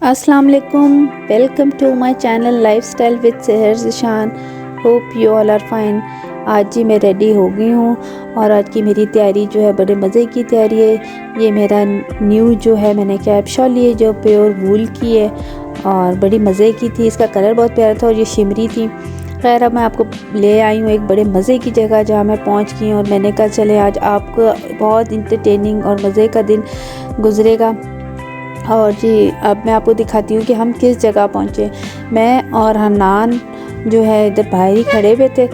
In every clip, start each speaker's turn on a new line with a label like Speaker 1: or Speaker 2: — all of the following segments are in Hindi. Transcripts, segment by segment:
Speaker 1: अस्सलाम वालेकुम, welcome to my channel lifestyle with Sahar Zeeshan. Hope you all are fine. आज जी मैं रेडी हो गई हूँ और आज की मेरी तैयारी जो है बड़े मज़े की तैयारी है। ये मेरा न्यू जो है मैंने कैप शॉल ली है जो प्योर वूल की है और बड़ी मज़े की थी। इसका कलर बहुत प्यारा था और ये शिमरी थी। खैर अब मैं आपको ले आई हूँ एक बड़े मज़े की जगह जहाँ मैं पहुँच गई हूँ और मैंने कहा चले आज आपको बहुत इंटरटेनिंग और मज़े का दिन गुजरेगा। और जी अब मैं आपको दिखाती हूँ कि हम किस जगह पहुँचे। मैं और हन्नान जो है इधर बाहर ही खड़े हुए थे,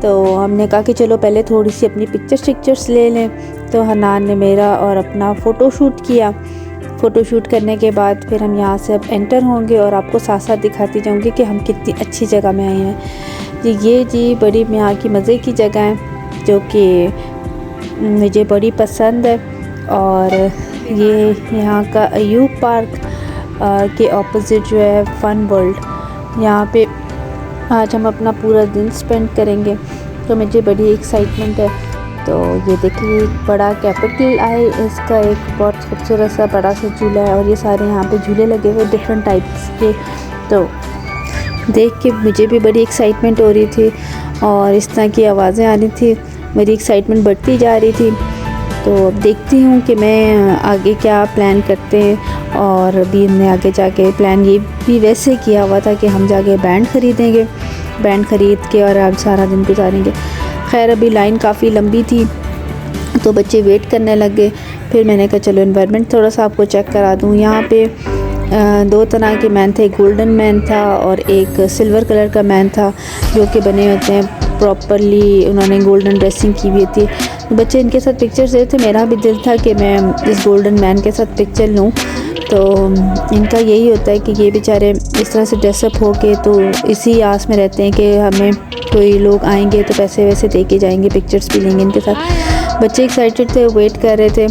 Speaker 1: तो हमने कहा कि चलो पहले थोड़ी सी अपनी पिक्चर्स ले लें। तो हन्नान ने मेरा और अपना फ़ोटोशूट किया। फ़ोटोशूट करने के बाद फिर हम यहाँ से अब एंटर होंगे और आपको साथ साथ दिखाती जाऊँगी कि हम कितनी अच्छी जगह में आए हैं। जी ये जी बड़ी यहाँ की मज़े की जगह है जो कि मुझे बड़ी पसंद है। और ये यहाँ का अयूब पार्क के ऑपोजिट जो है फ़न वर्ल्ड, यहाँ पे आज हम अपना पूरा दिन स्पेंड करेंगे, तो मुझे बड़ी एक्साइटमेंट है। तो ये देखिए एक बड़ा कैपिटल है, इसका एक बहुत खूबसूरत सा बड़ा सा झूला है और ये सारे यहाँ पे झूले लगे हुए डिफरेंट टाइप्स के। तो देख के मुझे भी बड़ी एक्साइटमेंट हो रही थी और इस तरह की आवाज़ें आ रही थी, मेरी एक्साइटमेंट बढ़ती जा रही थी। तो अब देखती हूँ कि मैं आगे क्या प्लान करते हैं। और अभी हमने आगे जाके प्लान ये भी वैसे किया हुआ था कि हम जाके बैंड ख़रीदेंगे, बैंड ख़रीद के और आज सारा दिन गुजारेंगे। खैर अभी लाइन काफ़ी लंबी थी तो बच्चे वेट करने लग गए। फिर मैंने कहा चलो एनवायरनमेंट थोड़ा सा आपको चेक करा दूँ। यहाँ पे दो तरह के मैन थे, गोल्डन मैन था और एक सिल्वर कलर का मैन था जो कि बने होते हैं प्रॉपरली, उन्होंने गोल्डन ड्रेसिंग की हुई थी। बच्चे इनके साथ पिक्चर्स ले थे, मेरा भी दिल था कि मैं इस गोल्डन मैन के साथ पिक्चर लूँ। तो इनका यही होता है कि ये बेचारे इस तरह से ड्रेसअप हो के तो इसी आस में रहते हैं कि हमें कोई लोग आएंगे तो पैसे वैसे दे के जाएंगे, पिक्चर्स भी लेंगे इनके साथ। बच्चे एक्साइटेड थे, वेट कर रहे थे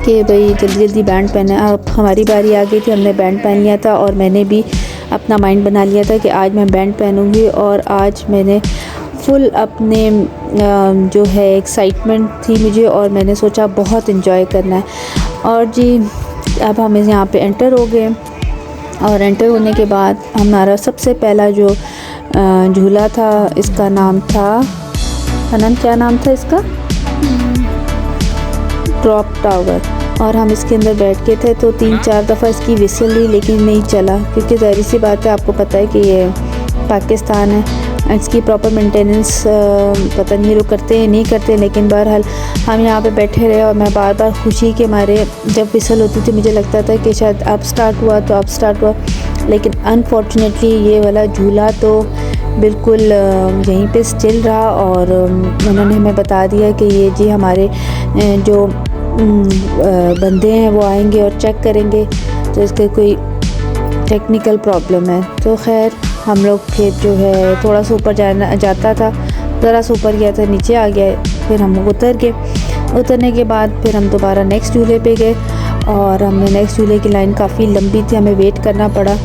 Speaker 1: कि भाई जल्दी जल्दी बैंड पहने। अब हमारी बारी आ गई थी, हमने बैंड पहन लिया था और मैंने भी अपना माइंड बना लिया था कि आज मैं बैंड पहनूंगी। और आज मैंने फुल अपने जो है एक्साइटमेंट थी मुझे और मैंने सोचा बहुत इन्जॉय करना है। और जी अब हम यहाँ पे एंटर हो गए और एंटर होने के बाद हमारा सबसे पहला जो झूला था इसका नाम था हनन, क्या नाम था इसका, ड्रॉप टावर। और हम इसके अंदर बैठ के थे तो 3-4 दफ़ा इसकी विसल ली लेकिन नहीं चला, क्योंकि ज़ाहिर सी बात है आपको पता है कि ये पाकिस्तान है, इसकी प्रॉपर मेंटेनेंस पता नहीं लोग करते हैं नहीं करते। लेकिन बहरहाल हम यहाँ पे बैठे रहे और मैं बार बार खुशी के मारे जब विसल होती थी मुझे लगता था कि शायद अब स्टार्ट हुआ तो अब स्टार्ट हुआ, लेकिन अनफॉर्चुनेटली ये वाला झूला तो बिल्कुल यहीं पे स्टिल रहा। और उन्होंने हमें बता दिया कि ये जी हमारे जो बंदे हैं वो आएंगे और चेक करेंगे, तो इसके कोई टेक्निकल प्रॉब्लम है। तो खैर हम लोग फिर जो है थोड़ा सा ऊपर जाता था, ज़रा सा ऊपर गया था नीचे आ गया, फिर हम लोग उतर गए। उतरने के बाद फिर हम दोबारा नेक्स्ट झूले पे गए और हमने नेक्स्ट झूले की लाइन काफ़ी लंबी थी, हमें वेट करना पड़ा।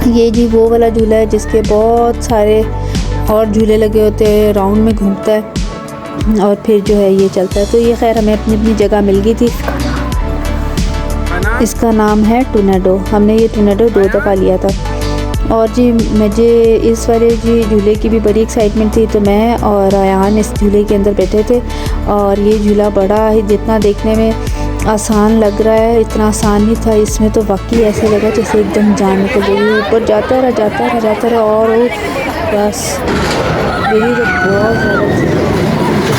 Speaker 1: ये जी वो वाला झूला है जिसके बहुत सारे और झूले लगे होते हैं, राउंड में घूमता है और फिर जो है ये चलता है। तो ये खैर हमें अपनी अपनी जगह मिल गई थी। इसका नाम है टोर्नेडो, हमने ये टोर्नेडो 2 दफ़ा लिया था। और जी मुझे इस वाले जी झूले की भी बड़ी एक्साइटमेंट थी, तो मैं और अयान इस झूले के अंदर बैठे थे। और ये झूला बड़ा ही जितना देखने में आसान लग रहा है इतना आसान ही था, इसमें तो वाकई ऐसे लगा जैसे एकदम जान निकल गई, ऊपर जाता रहा और वो बस मेरी तो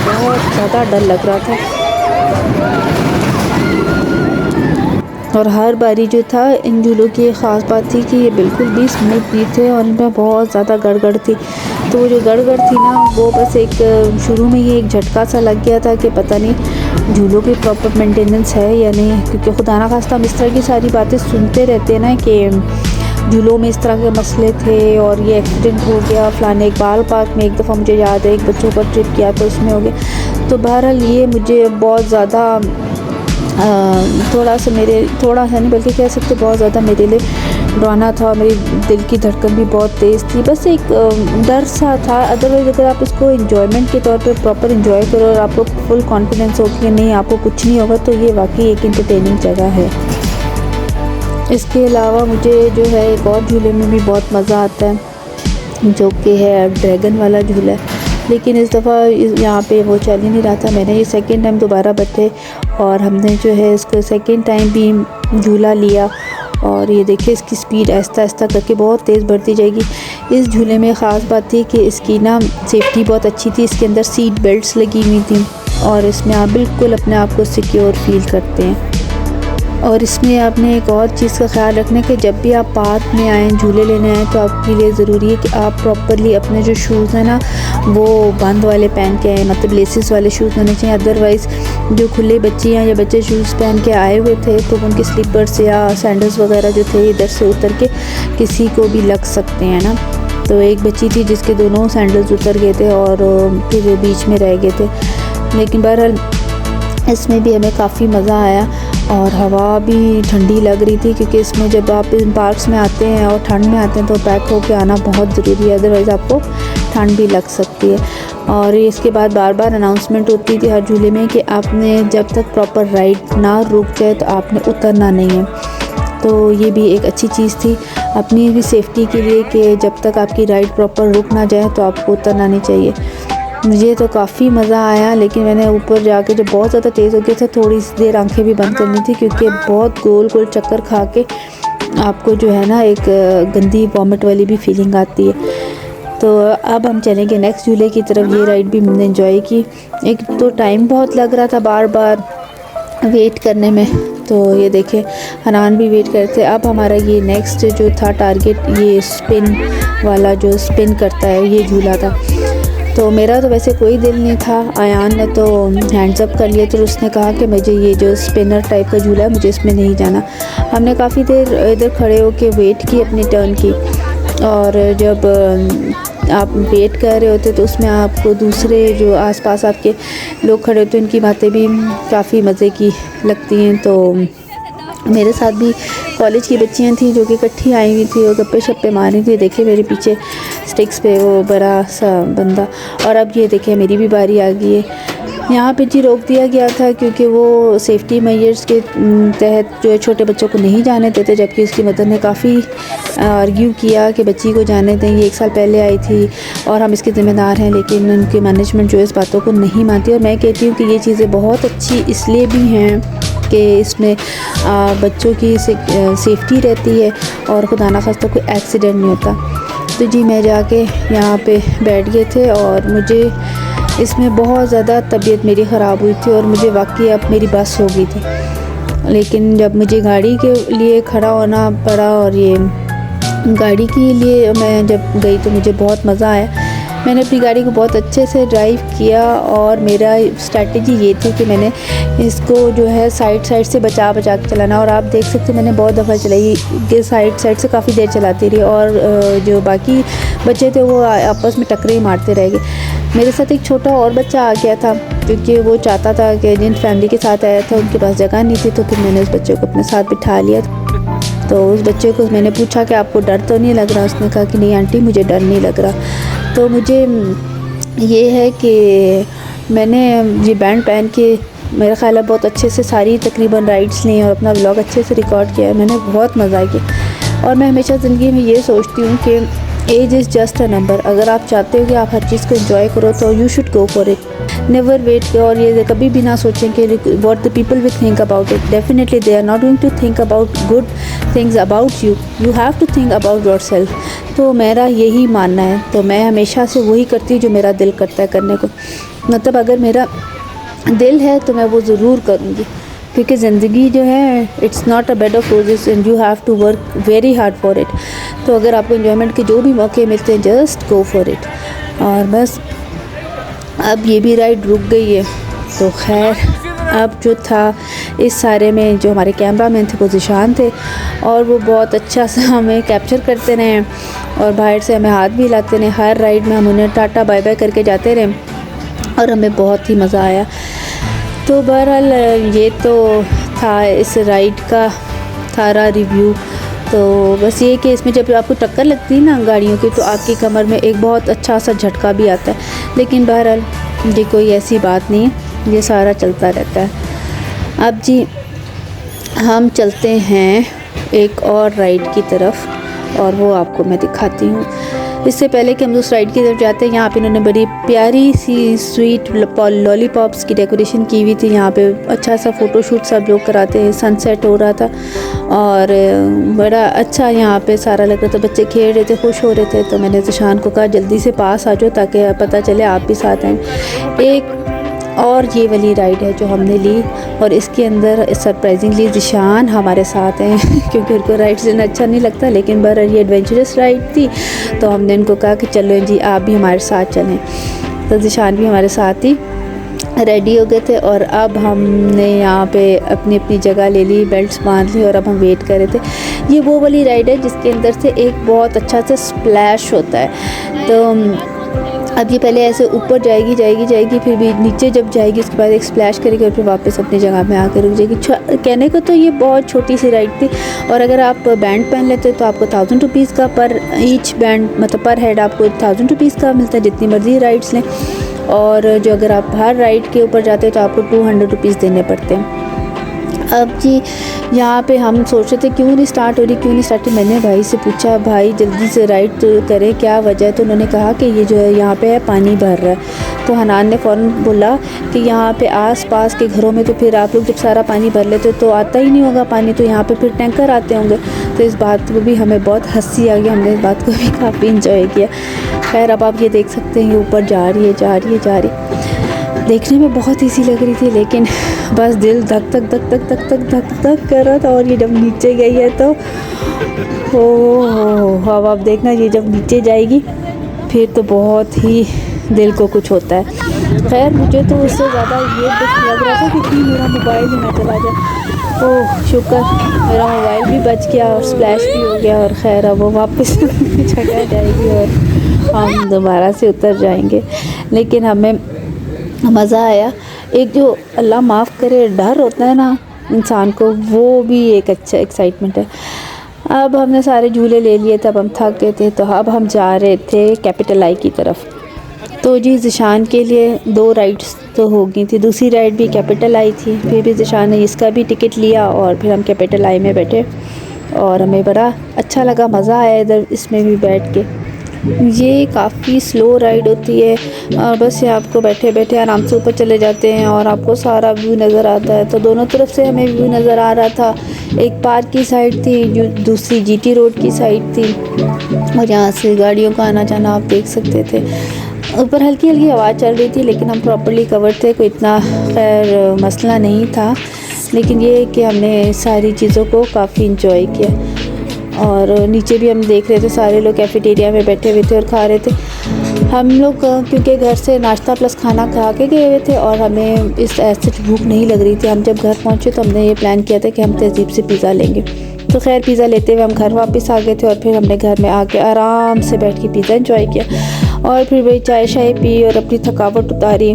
Speaker 1: बहुत ज़्यादा डर लग रहा था। और हर बारी जो था इन झूलों की एक ख़ास बात थी कि ये बिल्कुल भी स्मूथ नहीं थे और इनमें बहुत ज़्यादा गड़गड़ थी। तो वो जो गड़गड़ थी ना वो बस एक शुरू में ही एक झटका सा लग गया था कि पता नहीं झूलों की प्रॉपर मेंटेनेंस है या नहीं, क्योंकि खुदा ना खास्ता हम इस तरह की सारी बातें सुनते रहते हैं ना कि झूलों में इस तरह के मसले थे और ये एक्सीडेंट हो गया फलाने। इकबाल पार्क में एक दफ़ा मुझे याद है एक बच्चों का ट्रिप किया तो उसमें हो गया। तो बहरहाल ये मुझे बहुत ज़्यादा थोड़ा सा नहीं बल्कि कह सकते बहुत ज़्यादा मेरे लिए डराना था। मेरी दिल की धड़कन भी बहुत तेज़ थी, बस एक डर सा था। अदरवाइज़ अगर आप इसको एंजॉयमेंट के तौर पे प्रॉपर एंजॉय करो और आपको फुल कॉन्फिडेंस हो कि नहीं आपको कुछ नहीं होगा, तो ये वाकई एक इंटरटेनिंग जगह है। इसके अलावा मुझे जो है एक और झूले में भी बहुत मज़ा आता है, जो कि है ड्रैगन वाला झूला। लेकिन इस दफ़ा यहाँ पे वो चल ही नहीं रहा था। मैंने ये सेकंड टाइम दोबारा बैठे और हमने जो है इसको सेकंड टाइम भी झूला लिया। और ये देखिए इसकी स्पीड आहिस्ता आहिस्ता करके बहुत तेज़ बढ़ती जाएगी। इस झूले में ख़ास बात थी कि इसकी ना सेफ्टी बहुत अच्छी थी। इसके अंदर सीट बेल्ट्स लगी हुई थी और इसमें आप बिल्कुल अपने आप को सिक्योर फील करते हैं। और इसमें आपने एक और चीज़ का ख्याल रखना कि जब भी आप पार्क में आएँ, झूले लेने आएँ, तो आपके लिए ज़रूरी है कि आप प्रॉपरली अपने जो शूज़ हैं ना वो बंद वाले पहन के आएँ, मतलब लेसिस वाले शूज़ होने चाहिए। अदरवाइज़ जो खुले बच्चियाँ या बच्चे शूज़ पहन के आए हुए थे तो उनके स्लीपर्स या सैंडल्स वगैरह जो थे इधर से उतर के किसी को भी लग सकते हैं ना। तो एक बच्ची थी जिसके दोनों सैंडल्स उतर गए थे और फिर वो बीच में रह गए थे। लेकिन बहरहाल इसमें भी हमें काफ़ी मज़ा आया और हवा भी ठंडी लग रही थी, क्योंकि इसमें जब आप इन पार्क्स में आते हैं और ठंड में आते हैं तो पैक होके आना बहुत ज़रूरी है, अदरवाइज़ आपको ठंड भी लग सकती है। और इसके बाद बार बार अनाउंसमेंट होती थी हर झूले में कि आपने जब तक प्रॉपर राइड ना रुक जाए तो आपने उतरना नहीं है। तो ये भी एक अच्छी चीज़ थी अपनी भी सेफ्टी के लिए कि जब तक आपकी राइड प्रॉपर रुक ना जाए तो आपको उतरना नहीं चाहिए। मुझे तो काफ़ी मज़ा आया, लेकिन मैंने ऊपर जाके जब बहुत ज़्यादा तेज़ हो गया था थोड़ी सी देर आंखें भी बंद करनी थी, क्योंकि बहुत गोल गोल चक्कर खा के आपको जो है ना एक गंदी वॉमिट वाली भी फीलिंग आती है। तो अब हम चलेंगे नेक्स्ट झूले की तरफ। ये राइड भी हमने एंजॉय की। एक तो टाइम बहुत लग रहा था बार बार वेट करने में, तो ये देखे हनान भी वेट करते। अब हमारा ये नेक्स्ट जो था टारगेट, ये स्पिन वाला जो स्पिन करता है ये झूला था। तो मेरा तो वैसे कोई दिल नहीं था, आयान ने तो हैंड्स अप कर लिया, तो उसने कहा कि मुझे ये जो स्पिनर टाइप का झूला है मुझे इसमें नहीं जाना। हमने काफ़ी देर इधर खड़े होके वेट की अपनी टर्न की, और जब आप वेट कर रहे होते तो उसमें आपको दूसरे जो आसपास आपके लोग खड़े होते हैं उनकी बातें भी काफ़ी मज़े की लगती हैं। तो मेरे साथ भी कॉलेज की बच्चियां थी जो कि इकट्ठी आई हुई थी और गप्पे शप्पे मार रही थी। देखिए मेरे पीछे स्टिक्स पे वो बड़ा सा बंदा, और अब ये देखिए मेरी भी बारी आ गई है। यहाँ पे जी रोक दिया गया था क्योंकि वो सेफ्टी मेजर्स के तहत जो है छोटे बच्चों को नहीं जाने देते, जबकि उसकी मदर ने काफ़ी आर्ग्यू किया कि बच्ची को जाने दें, ये 1 साल पहले आई थी और हम इसके ज़िम्मेदार हैं, लेकिन उनकी मैनेजमेंट जो है इस बातों को नहीं मानती। और मैं कहती हूँ कि ये चीज़ें बहुत अच्छी इसलिए भी हैं कि इसमें बच्चों की सेफ्टी रहती है और खुदा ना खास्ता कोई एक्सीडेंट नहीं होता। तो जी मैं जाके यहाँ पे बैठ गए थे और मुझे इसमें बहुत ज़्यादा तबीयत मेरी ख़राब हुई थी और मुझे वाकई अब मेरी बस हो गई थी। लेकिन जब मुझे गाड़ी के लिए खड़ा होना पड़ा और ये गाड़ी के लिए मैं जब गई तो मुझे बहुत मज़ा आया। मैंने अपनी गाड़ी को बहुत अच्छे से ड्राइव किया और मेरा स्ट्रैटेजी ये थी कि मैंने इसको जो है साइड से बचा के चलाना। और आप देख सकते हैं मैंने बहुत दफ़ा चलाई कि साइड से काफ़ी देर चलाती रही और जो बाकी बच्चे थे वो आपस में टक्करें मारते रह गए। मेरे साथ एक छोटा और बच्चा आ गया था क्योंकि वो चाहता था कि जिन फैमिली के साथ आया था उनके पास जगह नहीं थी, तो फिर मैंने उस बच्चे को अपने साथ बिठा लिया। तो उस बच्चे को मैंने पूछा कि आपको डर तो नहीं लग रहा? उसने कहा कि नहीं आंटी मुझे डर नहीं लग रहा। तो मुझे ये है कि मैंने ये बैंड पहन के मेरा ख्याल है बहुत अच्छे से सारी तकरीबन राइड्स ली और अपना व्लॉग अच्छे से रिकॉर्ड किया है। मैंने बहुत मज़ा किया और मैं हमेशा ज़िंदगी में ये सोचती हूँ कि age is just a number. अगर आप चाहते हो कि आप हर चीज़ को एंजॉय करो तो you should go for it, never wait. और ये कभी भी ना सोचें कि what the people will think about it. Definitely they are not going to think about good things about you, you have to think about yourself. तो मेरा यही मानना है। तो मैं हमेशा से वही करती हूँ जो मेरा दिल करता है करने को। मतलब अगर मेरा दिल है तो मैं वो ज़रूर करूँगी, क्योंकि ज़िंदगी जो है it's not a bed of roses and you have to work very hard for it. तो अगर आपको एंजॉयमेंट के जो भी मौके मिलते हैं जस्ट गो फॉर इट। और बस अब ये भी राइड रुक गई है। तो खैर अब जो था इस सारे में जो हमारे कैमरा मैन थे वो ज़िशान थे और वो बहुत अच्छा सा हमें कैप्चर करते रहे और बाहर से हमें हाथ भी लाते रहे। हर राइड में हम उन्हें टाटा बाय बाय करके जाते रहे और हमें बहुत ही मज़ा आया। तो बहरहाल ये तो था इस राइड का सारा रिव्यू। तो बस ये कि इसमें जब आपको टक्कर लगती है ना गाड़ियों की तो आपकी कमर में एक बहुत अच्छा सा झटका भी आता है, लेकिन बहरहाल ये कोई ऐसी बात नहीं है, ये सारा चलता रहता है। अब जी हम चलते हैं एक और राइड की तरफ, और वो आपको मैं दिखाती हूँ। इससे पहले कि हम उस राइड की तरफ जाते हैं, यहाँ पे इन्होंने बड़ी प्यारी सी स्वीट लॉलीपॉप्स की डेकोरेशन की हुई थी। यहाँ पे अच्छा सा फ़ोटोशूट सब लोग कराते हैं। सनसेट हो रहा था और बड़ा अच्छा यहाँ पे सारा लग रहा था। बच्चे खेल रहे थे, खुश हो रहे थे। तो मैंने ज़िशान को कहा जल्दी से पास आ जाओ ताकि पता चले आप भी साथ आएँ। एक और ये वाली राइड है जो हमने ली, और इसके अंदर सरप्राइजिंगली ज़िशान हमारे साथ हैं क्योंकि उनको राइड्स लेना अच्छा नहीं लगता, लेकिन बहरहाल ये एडवेंचरस राइड थी तो हमने इनको कहा कि चलो जी आप भी हमारे साथ चलें। तो ज़िशान भी हमारे साथ ही रेडी हो गए थे, और अब हमने यहाँ पे अपनी अपनी जगह ले ली, बेल्ट्स बांध ली, और अब हम वेट कर रहे थे। ये वो वाली राइड है जिसके अंदर से एक बहुत अच्छा सा स्प्लैश होता है। तो अब ये पहले ऐसे ऊपर जाएगी, फिर भी नीचे जब जाएगी उसके बाद एक स्प्लैश करेगी और फिर वापस अपनी जगह में आकर रुक जाएगी। कहने को तो ये बहुत छोटी सी राइड थी, और अगर आप बैंड पहन लेते तो आपको 1000 रुपीज़ का पर ईच बैंड, मतलब पर हेड आपको 1000 रुपीज़ का मिलता है, जितनी मर्ज़ी राइड्स लें। और जो अगर आप हर राइड के ऊपर जाते हैं तो आपको 200 रुपीज़ देने पड़ते हैं। अब जी यहाँ पे हम सोच रहे थे क्यों नहीं स्टार्ट हो रही। मैंने भाई से पूछा, भाई जल्दी से राइड तो करें, क्या वजह है? तो उन्होंने कहा कि ये जो है यहाँ पे है पानी भर रहा है। तो हनान ने फ़ौरन बोला कि यहाँ पे आस-पास के घरों में तो फिर आप लोग जब सारा पानी भर लेते तो आता ही नहीं होगा पानी, तो यहाँ पे फिर टैंकर आते होंगे। तो इस बात को भी हमें बहुत हंसी आ गई, हमने इस बात को भी काफ़ी इंजॉय किया। खैर अब आप ये देख सकते हैं ऊपर जा रही है। देखने में बहुत ईजी लग रही थी, लेकिन बस दिल धक धक कर रहा था। और ये जब नीचे गई है तो अब आप देखना, ये जब नीचे जाएगी फिर तो बहुत ही दिल को कुछ होता है। खैर मुझे तो उससे ज़्यादा ये दुख लग रहा था कि कहीं मेरा मोबाइल ही ना चला जाए। ओह शुक्र मेरा मोबाइल भी बच गया और स्प्लैश भी हो गया। और खैर अब वो वापस जगह जाएगी और हम दोबारा से उतर जाएंगे। लेकिन हमें मज़ा आया। एक जो अल्लाह माफ़ करे डर होता है ना इंसान को, वो भी एक अच्छा एक्साइटमेंट है। अब हमने सारे झूले ले लिए, तब हम थक गए थे, तो अब हम जा रहे थे कैपिटल आई की तरफ। तो जी ज़िशान के लिए 2 राइड्स तो हो गई थी, दूसरी राइड भी कैपिटल आई थी। फिर भी ज़िशान ने इसका भी टिकट लिया और फिर हम कैपिटल आई में बैठे, और हमें बड़ा अच्छा लगा, मज़ा आया इधर इसमें भी बैठ के। ये काफ़ी स्लो राइड होती है, और बस ये आपको बैठे बैठे आराम से ऊपर चले जाते हैं और आपको सारा व्यू नज़र आता है। तो दोनों तरफ से हमें व्यू नज़र आ रहा था। एक पार्क की साइड थी, जो दूसरी जीटी रोड की साइड थी, और यहाँ से गाड़ियों का आना जाना आप देख सकते थे। ऊपर हल्की हल्की हवा चल रही थी, लेकिन हम प्रॉपर्ली कवर थे, कोई इतना खैर मसला नहीं था। लेकिन ये कि हमने सारी चीज़ों को काफ़ी इंजॉय किया। और नीचे भी हम देख रहे थे सारे लोग कैफ़ेटेरिया में बैठे हुए थे और खा रहे थे। हम लोग क्योंकि घर से नाश्ता प्लस खाना खा के गए हुए थे और हमें इस ऐसे भूख नहीं लग रही थी। हम जब घर पहुँचे तो हमने ये प्लान किया था कि हम तहज़ीब से पिज़्ज़ा लेंगे। तो खैर पिज़्ज़ा लेते हुए हम घर वापस आ गए थे, और फिर हमने घर में आके आराम से बैठ के पिज़्ज़ा एंजॉय किया। और फिर वही चाय शाय पी और अपनी थकावट उतारी।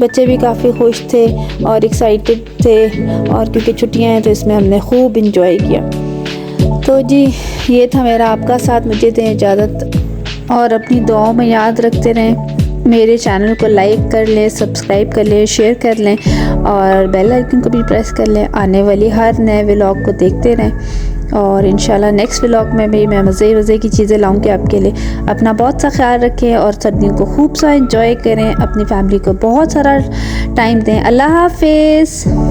Speaker 1: बच्चे भी काफ़ी खुश थे और एक्साइटेड थे, और क्योंकि छुट्टियाँ हैं तो इसमें हमने खूब इंजॉय किया। तो जी ये था मेरा आपका साथ। मुझे दें इजाज़त, और अपनी दुआओं में याद रखते रहें। मेरे चैनल को लाइक कर लें, सब्सक्राइब कर लें, शेयर कर लें, और बेल आइकन को भी प्रेस कर लें। आने वाली हर नए व्लॉग को देखते रहें, और इंशाल्लाह नेक्स्ट व्लॉग में भी मैं मज़े की चीज़ें लाऊंगी आपके लिए। अपना बहुत सा ख्याल रखें और सर्दियों को खूब सा एंजॉय करें। अपनी फैमिली को बहुत सारा टाइम दें। अल्लाह हाफिज़।